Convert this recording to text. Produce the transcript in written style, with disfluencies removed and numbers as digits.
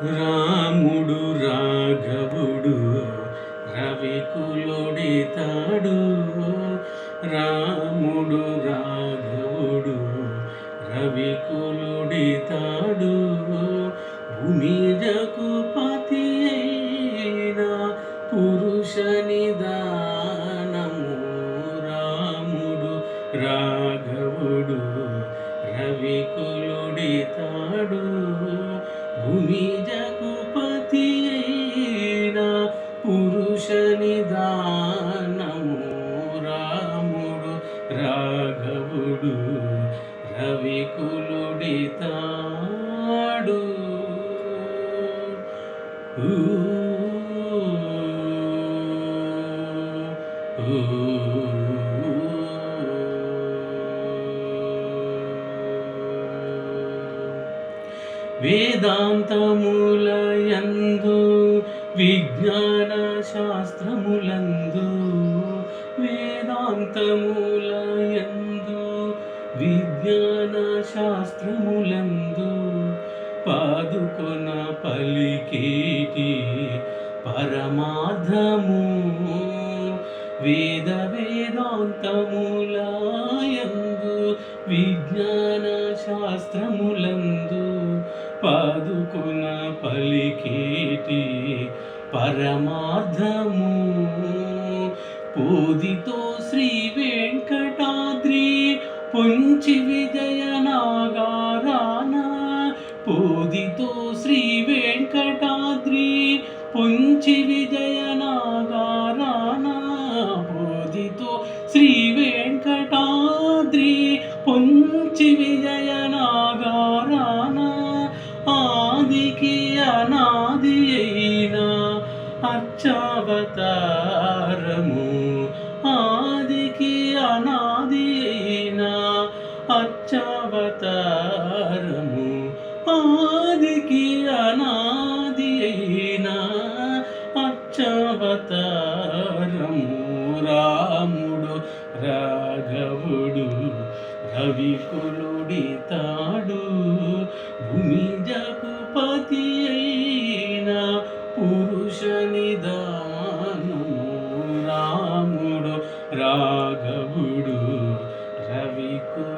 రాముడు రాఘవుడు రవికులుడితాడు. రాముడు రాఘవుడు రవికులుడితాడు. భూమిజకు పతి అయిన పురుష నిదానము. రాముడు రాఘవుడు రవికులుడితాడు. భూమిజకు పతి అయిన పురుష నిదానము. రాముడు రాఘవుడు రవికులుడితాడు. వేదాంతములయందు విజ్ఞాన శాస్త్రములందు. వేదాంతములయందు విజ్ఞాన శాస్త్రములందు పాదుకొన పలికేటి పరమార్థము. వేద వేదాంతములయందు విజ్ఞాన శాస్త్రములందు పాదుకొన పలికేటి పరమార్థము. పోదితో శ్రీ వెంకటాద్రి పొంచి విజయనాగారాన. పోదితో శ్రీ వెంకటాద్రి పొంచి విజయనాగారాన. పోదితో శ్రీ వెంకటాద్రి పొంచి విజయనాగారాన. ఆదికి అనాది అయిన అర్చావతారము. ఆదికి అనాది అయిన అర్చావతారము. ఆదికి అనాది అయిన అర్చావతారము. రాముడు రాఘవుడు రవికులుడితాడు. భూమిజకు పతి అయిన పురుష నిదానము. రాముడు రాఘవుడు రవికులుడితాడు.